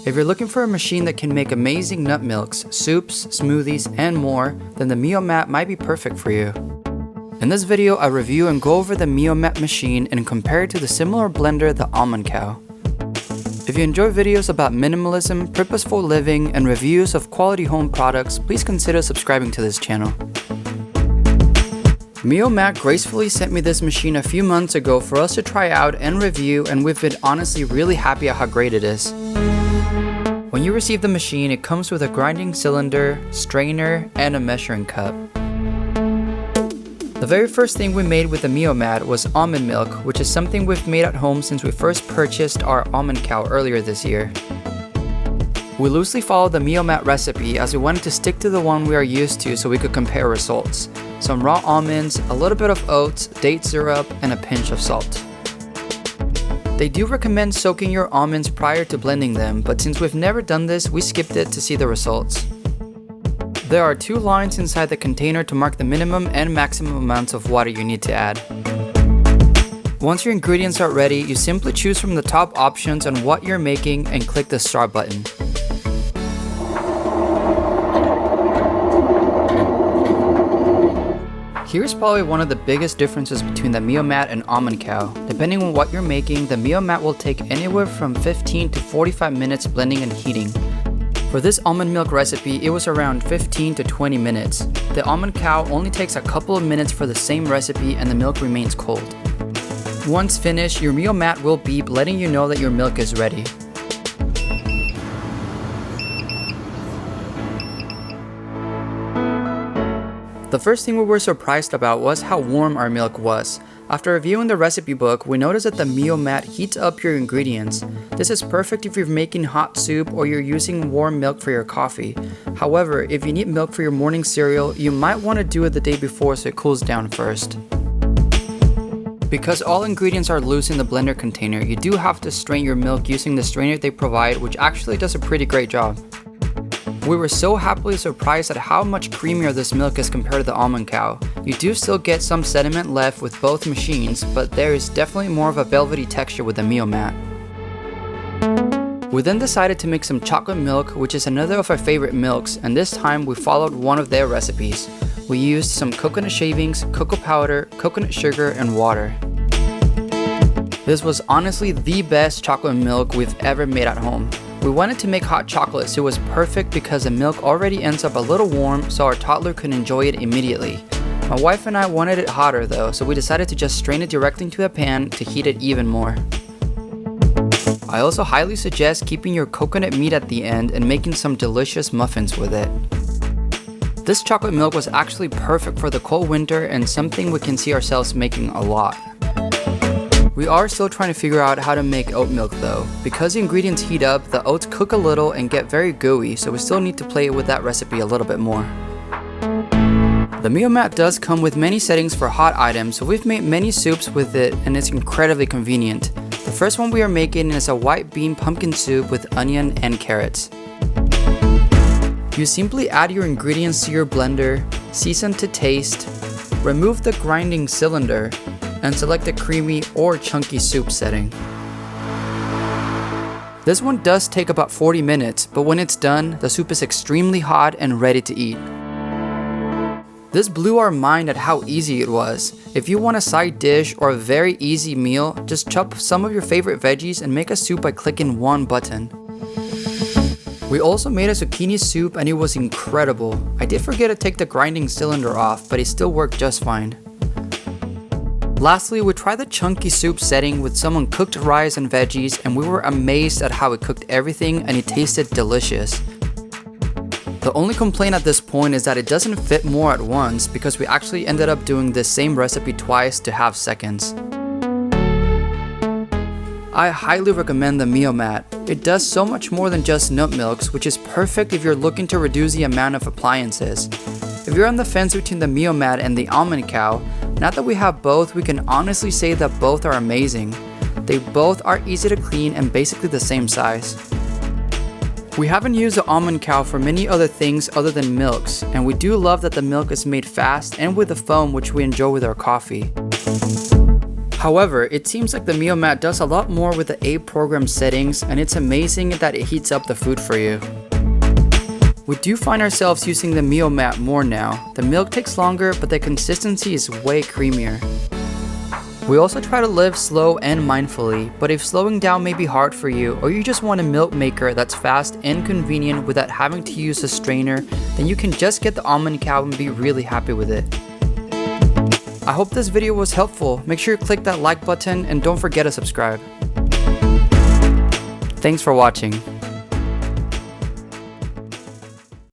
If you're looking for a machine that can make amazing nut milks, soups, smoothies, and more, then the MioMat might be perfect for you. In this video, I review and go over the MioMat machine and compare it to the similar blender, the Almond Cow. If you enjoy videos about minimalism, purposeful living, and reviews of quality home products, please consider subscribing to this channel. MioMat gracefully sent me this machine a few months ago for us to try out and review, and we've been honestly really happy at how great it is. When you receive the machine, it comes with a grinding cylinder, strainer, and a measuring cup. The very first thing we made with the MioMat was almond milk, which is something we've made at home since we first purchased our Almond Cow earlier this year. We loosely followed the MioMat recipe as we wanted to stick to the one we are used to so we could compare results. Some raw almonds, a little bit of oats, date syrup, and a pinch of salt. They do recommend soaking your almonds prior to blending them, but since we've never done this, we skipped it to see the results. There are 2 lines inside the container to mark the minimum and maximum amounts of water you need to add. Once your ingredients are ready, you simply choose from the top options on what you're making and click the start button. Here's probably one of the biggest differences between the MioMat and Almond Cow. Depending on what you're making, the MioMat will take anywhere from 15 to 45 minutes blending and heating. For this almond milk recipe, it was around 15 to 20 minutes. The Almond Cow only takes a couple of minutes for the same recipe and the milk remains cold. Once finished, your MioMat will beep letting you know that your milk is ready. The first thing we were surprised about was how warm our milk was. After reviewing the recipe book, we noticed that the MioMat heats up your ingredients. This is perfect if you're making hot soup or you're using warm milk for your coffee. However, if you need milk for your morning cereal, you might want to do it the day before so it cools down first. Because all ingredients are loose in the blender container, you do have to strain your milk using the strainer they provide, which actually does a pretty great job. We were so happily surprised at how much creamier this milk is compared to the Almond Cow. You do still get some sediment left with both machines, but there is definitely more of a velvety texture with the MioMat. We then decided to make some chocolate milk, which is another of our favorite milks, and this time we followed one of their recipes. We used some coconut shavings, cocoa powder, coconut sugar, and water. This was honestly the best chocolate milk we've ever made at home. We wanted to make hot chocolate, so it was perfect because the milk already ends up a little warm so our toddler could enjoy it immediately. My wife and I wanted it hotter though, so we decided to just strain it directly into a pan to heat it even more. I also highly suggest keeping your coconut meat at the end and making some delicious muffins with it. This chocolate milk was actually perfect for the cold winter and something we can see ourselves making a lot. We are still trying to figure out how to make oat milk though. Because the ingredients heat up, the oats cook a little and get very gooey, so we still need to play with that recipe a little bit more. The MioMat does come with many settings for hot items, so we've made many soups with it and it's incredibly convenient. The first one we are making is a white bean pumpkin soup with onion and carrots. You simply add your ingredients to your blender, season to taste, remove the grinding cylinder, and select a creamy or chunky soup setting. This one does take about 40 minutes, but when it's done, the soup is extremely hot and ready to eat. This blew our mind at how easy it was. If you want a side dish or a very easy meal, just chop some of your favorite veggies and make a soup by clicking one button. We also made a zucchini soup and it was incredible. I did forget to take the grinding cylinder off, but it still worked just fine. Lastly, we tried the chunky soup setting with some uncooked rice and veggies, and we were amazed at how it cooked everything and it tasted delicious. The only complaint at this point is that it doesn't fit more at once because we actually ended up doing this same recipe twice to have seconds. I highly recommend the MioMat. It does so much more than just nut milks, which is perfect if you're looking to reduce the amount of appliances. If you're on the fence between the MioMat and the Almond Cow, now that we have both, we can honestly say that both are amazing. They both are easy to clean and basically the same size. We haven't used the Almond Cow for many other things other than milks, and we do love that the milk is made fast and with the foam, which we enjoy with our coffee. However, it seems like the MioMat does a lot more with the A program settings, and it's amazing that it heats up the food for you. We do find ourselves using the MioMat more now. The milk takes longer, but the consistency is way creamier. We also try to live slow and mindfully, but if slowing down may be hard for you, or you just want a milk maker that's fast and convenient without having to use a strainer, then you can just get the Almond Cow and be really happy with it. I hope this video was helpful. Make sure you click that like button and don't forget to subscribe. Thanks for watching.